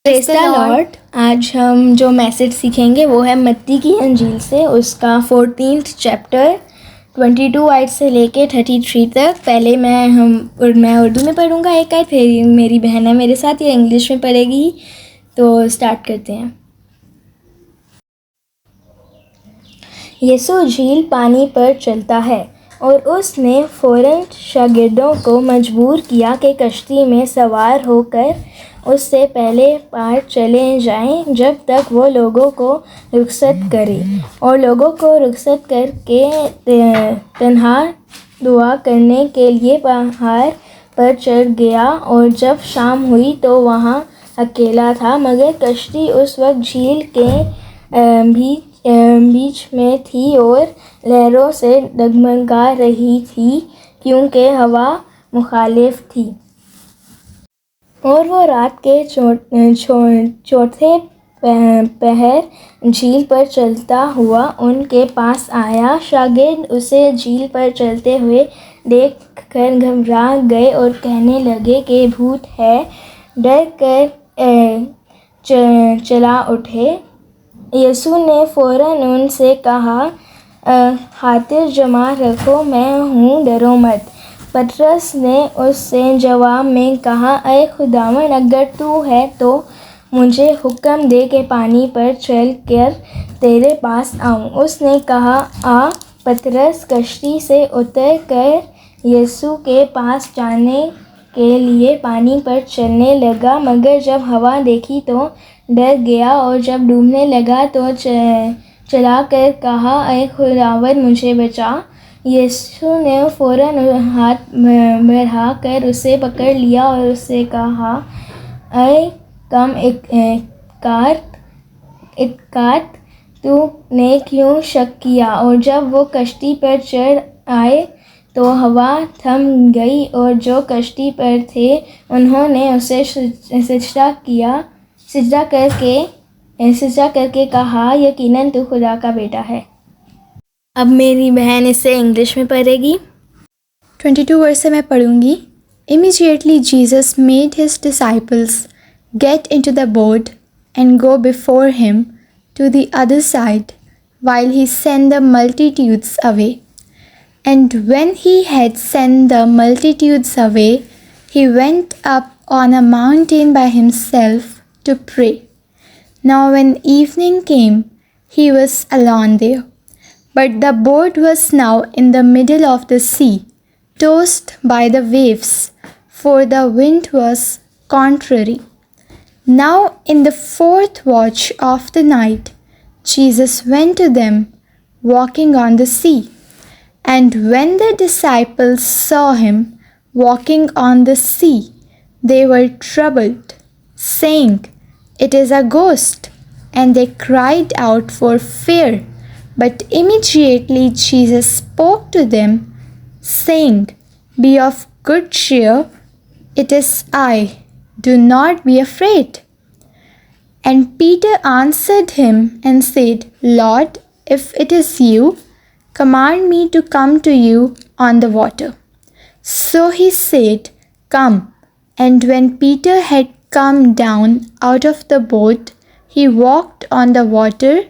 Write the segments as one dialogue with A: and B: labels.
A: Praise the Lord. आज हम जो मैसेज सीखेंगे वो है मत्ती की इंजील से, उसका 14th चैप्टर 22 आयत से लेके 33 तक। पहले मैं उर्दू में पढ़ूँगा एक आयत, फिर मेरी बहन है मेरे साथ, ये इंग्लिश में पढ़ेगी। तो स्टार्ट करते हैं। यीशु झील पानी पर चलता है और उसने फ़ौरन शागिर्दों को मजबूर किया कि कश्ती में सवार होकर उससे पहले पार चले जाएं जब तक वो लोगों को रुखसत करे। और लोगों को रुखसत करके तन्हा दुआ करने के लिए पहाड़ पर चढ़ गया। और जब शाम हुई तो वहाँ अकेला था, मगर कश्ती उस वक्त झील के बीच में थी और लहरों से डगमगा रही थी, क्योंकि हवा मुखालिफ थी। और वो रात के चौथे पहर झील पर चलता हुआ उनके पास आया। शागिर्द उसे झील पर चलते हुए देख कर घबरा गए और कहने लगे कि भूत है। डर कर चला उठे। यीशु ने फ़ौरन उनसे कहा, हाथ जमा रखो, मैं हूँ, डरो मत। पतरस ने उससे जवाब में कहा, ऐ खुदावन, अगर तू है तो मुझे हुक्म दे कि पानी पर चल कर तेरे पास आऊँ। उसने कहा, आ। पतरस कश्ती से उतर कर यीशु के पास जाने के लिए पानी पर चलने लगा, मगर जब हवा देखी तो डर गया। और जब डूबने लगा तो चला कर कहा, ऐ खुदावन, मुझे बचा। यीशु ने फ़ौरन हाथ बढ़ा कर उसे पकड़ लिया और उससे कहा, ऐ कम इत्कात, तूने क्यों शक किया। और जब वो कश्ती पर चढ़ आए तो हवा थम गई और जो कश्ती पर थे उन्होंने उसे सिजदा करके कहा, यकीनन तू खुदा का बेटा है। अब मेरी बहन इसे इंग्लिश में पढ़ेगी।
B: 22 वर्स से मैं पढ़ूंगी। Immediately Jesus made his disciples get into the boat and go before him to the other side, while he sent the multitudes away. And when he had sent the multitudes away, he went up on a mountain by himself to pray. Now when evening came, he was alone there. But the boat was now in the middle of the sea, tossed by the waves, for the wind was contrary. Now in the fourth watch of the night, Jesus went to them, walking on the sea. And when the disciples saw him walking on the sea, they were troubled, saying, It is a ghost. And they cried out for fear. But immediately Jesus spoke to them, saying, Be of good cheer, it is I, do not be afraid. And Peter answered him and said, Lord, if it is you, command me to come to you on the water. So he said, Come. And when Peter had come down out of the boat, he walked on the water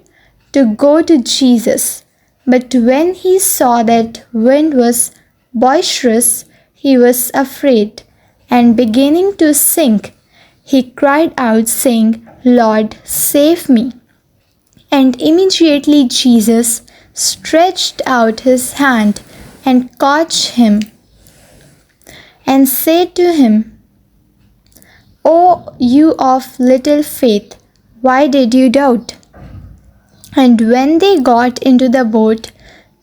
B: to go to Jesus. But when he saw that wind was boisterous, he was afraid, and beginning to sink, he cried out, saying, Lord, save me. And immediately Jesus stretched out his hand and caught him, and said to him, O you of little faith, why did you doubt? And when they got into the boat,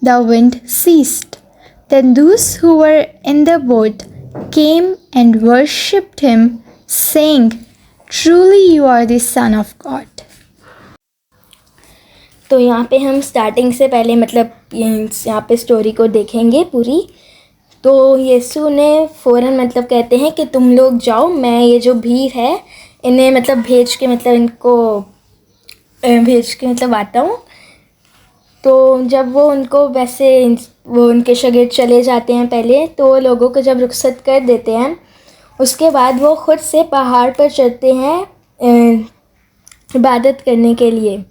B: the wind ceased. Then those who were in the boat came and worshipped him, saying, Truly you are the Son of God.
A: तो यहाँ पे हम starting से पहले यहाँ पे story को देखेंगे पूरी। तो यीशु ने फ़ौरन कहते हैं कि तुम लोग जाओ, मैं ये जो भीड़ है इन्हें भेज के आता हूँ। तो जब वो उनके शागिर्द चले जाते हैं पहले, तो लोगों को जब रुखसत कर देते हैं, उसके बाद वो ख़ुद से पहाड़ पर चढ़ते हैं इबादत करने के लिए।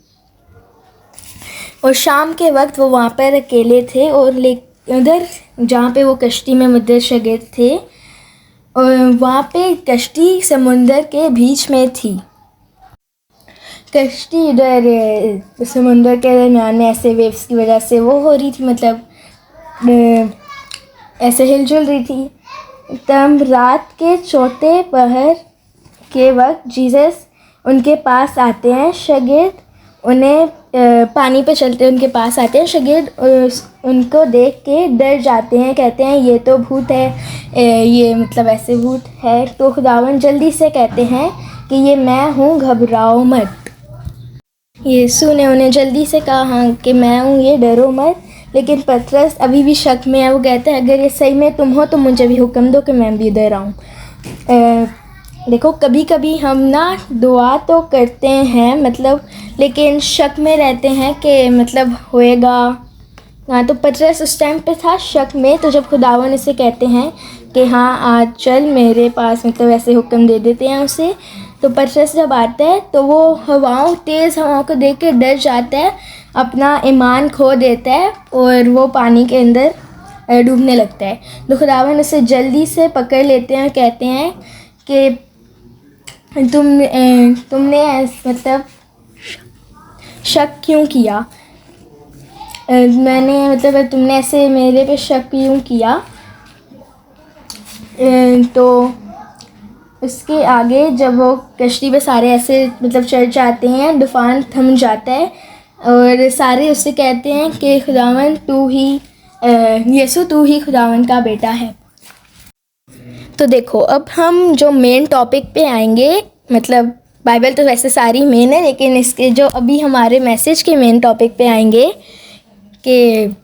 A: और शाम के वक्त वो वहाँ पर अकेले थे और उधर जहाँ पे वो कश्ती में मुद्दत शागिर्द थे, और वहाँ पे कश्ती समुंदर के बीच में थी। कश्ती इधर समुंदर के दरमियान में ऐसे वेव्स की वजह से वो हो रही थी, मतलब ऐसे हिलजुल रही थी। तब रात के चौथे पहर के वक्त जीसस उनके पास आते हैं। शागिर्द उन्हें पानी पे चलते उनके पास आते हैं। शागिर्द उनको देख के डर जाते हैं, कहते हैं ये तो भूत है, ये मतलब ऐसे भूत है। तो खुदावन जल्दी से कहते हैं कि ये मैं हूँ, घबराओ मत। यीशु ने उन्हें जल्दी से कहा हाँ कि मैं हूँ, ये डरो मत। लेकिन पतरस अभी भी शक में है। वो कहता है अगर ये सही में तुम हो तो मुझे भी हुक्म दो कि मैं भी इधर आऊँ। देखो कभी कभी हम ना दुआ तो करते हैं मतलब, लेकिन शक में रहते हैं कि मतलब होएगा। हाँ, तो पतरस उस टाइम पे था शक में। तो जब खुदावन इसे कहते हैं कि हाँ आज चल मेरे पास, मतलब ऐसे हुक्म दे देते हैं उसे। तो पतरस जब आता है तो वो तेज़ हवाओं को देख के डर जाता है, अपना ईमान खो देता है और वो पानी के अंदर डूबने लगता है। तो खुदावन उसे जल्दी से पकड़ लेते हैं और कहते हैं कि तुमने मतलब शक क्यों किया, मैंने मतलब तुमने ऐसे मेरे पे शक क्यों किया। तो उसके आगे जब वो कश्ती पे सारे ऐसे मतलब चढ़ जाते हैं, तूफान थम जाता है और सारे उससे कहते हैं कि खुदावन तू ही यीशु तू ही खुदावन का बेटा है। तो देखो अब हम जो मेन टॉपिक पे आएंगे, मतलब बाइबल तो वैसे सारी मेन है, लेकिन इसके जो अभी हमारे मैसेज के मेन टॉपिक पे आएंगे कि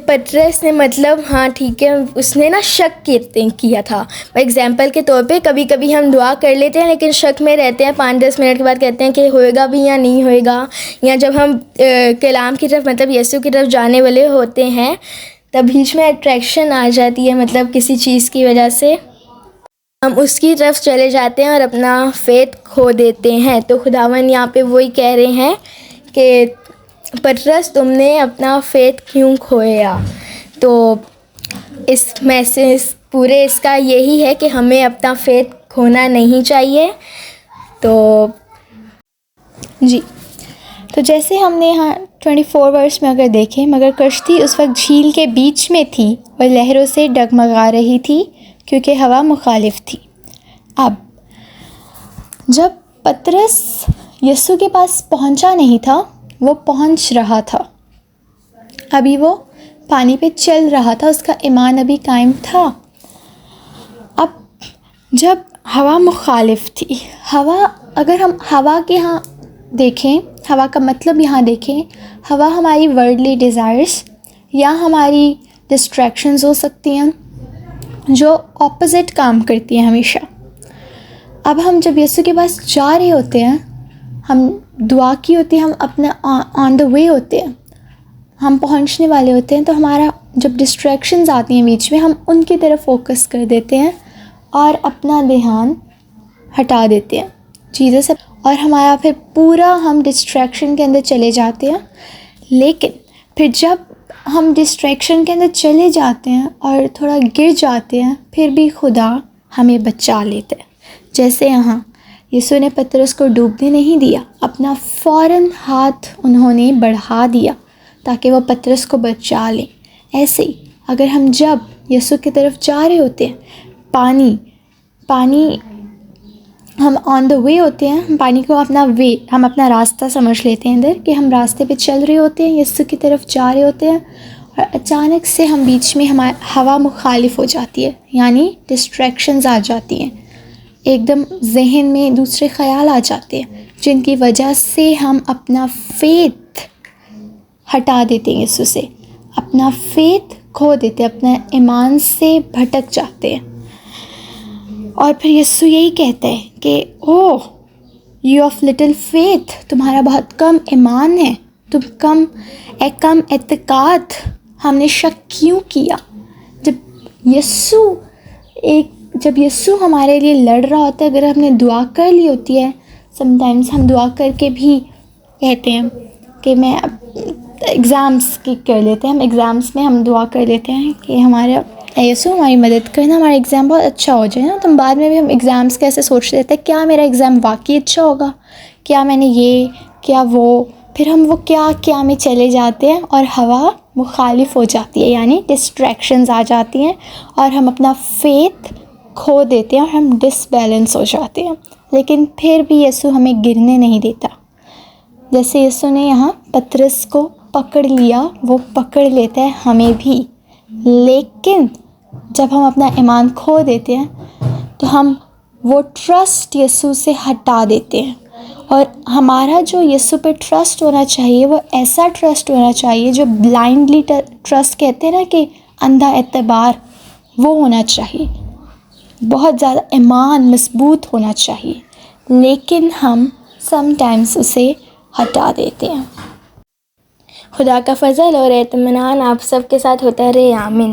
A: पतरस ने मतलब हाँ ठीक है उसने ना शक किया था। एग्जाम्पल के तौर पे कभी कभी हम दुआ कर लेते हैं लेकिन शक में रहते हैं, 5-10 मिनट के बाद कहते हैं कि होएगा भी या नहीं होएगा। या जब हम कलाम की तरफ मतलब यीशु की तरफ जाने वाले होते हैं तब बीच में अट्रैक्शन आ जाती है, मतलब किसी चीज़ की वजह से हम उसकी तरफ चले जाते हैं और अपना फेथ खो देते हैं। तो खुदावन यहाँ पे वही कह रहे हैं कि पतरस तुमने अपना फेथ क्यों खोया। तो इस मैसेज पूरे इसका यही है कि हमें अपना फेथ खोना नहीं चाहिए। तो
B: जी, तो जैसे हमने यहाँ 24 वर्स में अगर देखें, मगर कश्ती उस वक्त झील के बीच में थी और लहरों से डगमगा रही थी क्योंकि हवा मुखालिफ थी। अब जब पतरस यीशु के पास पहुंचा नहीं था, वो पहुंच रहा था, अभी वो पानी पे चल रहा था, उसका ईमान अभी कायम था। अब जब हवा मुखालिफ थी, हवा अगर हम हवा के यहाँ देखें, हवा का मतलब यहाँ देखें, हवा हमारी वर्ल्डली डिज़ायर्स या हमारी डिस्ट्रैक्शंस हो सकती हैं जो ऑपोजिट काम करती हैं हमेशा। अब हम जब यीशु के पास जा रहे होते हैं, हम दुआ की होती है, हम अपना ऑन द वे होते हैं, हम पहुंचने वाले होते हैं, तो हमारा जब डिस्ट्रैक्शंस आती हैं बीच में, हम उनकी तरफ फोकस कर देते हैं और अपना ध्यान हटा देते हैं चीज़ों से, और हमारा फिर पूरा हम डिस्ट्रैक्शन के अंदर चले जाते हैं। लेकिन फिर जब हम डिस्ट्रैक्शन के अंदर चले जाते हैं और थोड़ा गिर जाते हैं, फिर भी खुदा हमें बचा लेते हैं। जैसे यहाँ यीशु ने पतरस को डूबने नहीं दिया, अपना फ़ौरन हाथ उन्होंने बढ़ा दिया ताकि वो पतरस को बचा लें। ऐसे ही अगर हम जब यीशु की तरफ जा रहे होते हैं, पानी हम ऑन द वे होते हैं, हम पानी को हम अपना रास्ता समझ लेते हैं अंदर कि हम रास्ते पे चल रहे होते हैं, यीशु की तरफ जा रहे होते हैं, और अचानक से हम बीच में हमारी हवा मुखालिफ हो जाती है, यानी डिस्ट्रैक्शंस आ जाती हैं, एकदम जहन में दूसरे ख्याल आ जाते हैं जिनकी वजह से हम अपना फेथ हटा देते हैं, यीशु से अपना फेथ खो देते हैं, अपना ईमान से भटक जाते हैं। और फिर यीशु यही कहते हैं कि oh you of little faith, तुम्हारा बहुत कम ईमान है, तुम कम एतकाद, हमने शक क्यों किया। जब यीशु एक जब यीशु हमारे लिए लड़ रहा होता है, अगर हमने दुआ कर ली होती है, समटाइम्स हम दुआ करके भी कहते हैं कि मैं एग्ज़ाम्स की कर लेते हैं, हम एग्ज़ाम्स में हम दुआ कर लेते हैं कि हमारा यीशु हमारी मदद करना, हमारा एग्ज़ाम बहुत अच्छा हो जाए ना। तो बाद में भी हम एग्ज़ाम्स कैसे सोच लेते हैं, क्या मेरा एग्ज़ाम वाकई अच्छा होगा, क्या मैंने ये, क्या वो, फिर हम वो क्या में चले जाते हैं और हवा मुखालिफ हो जाती है, यानी डिस्ट्रैक्शंस आ जाती हैं और हम अपना फेथ खो देते हैं और हम डिसबैलेंस हो जाते हैं। लेकिन फिर भी यीशु हमें गिरने नहीं देता। जैसे यीशु ने यहाँ पतरस को पकड़ लिया, वो पकड़ लेता है हमें भी। लेकिन जब हम अपना ईमान खो देते हैं तो हम वो ट्रस्ट यीशु से हटा देते हैं, और हमारा जो यीशु पे ट्रस्ट होना चाहिए वो ऐसा ट्रस्ट होना चाहिए जो ब्लाइंडली ट्रस्ट कहते हैं ना, कि अंधा एतबार, वो होना चाहिए। बहुत ज़्यादा ईमान मजबूत होना चाहिए, लेकिन हम समटाइम्स उसे हटा देते हैं।
A: खुदा का फजल और इत्मीनान आप सबके साथ होता रहे। आमीन।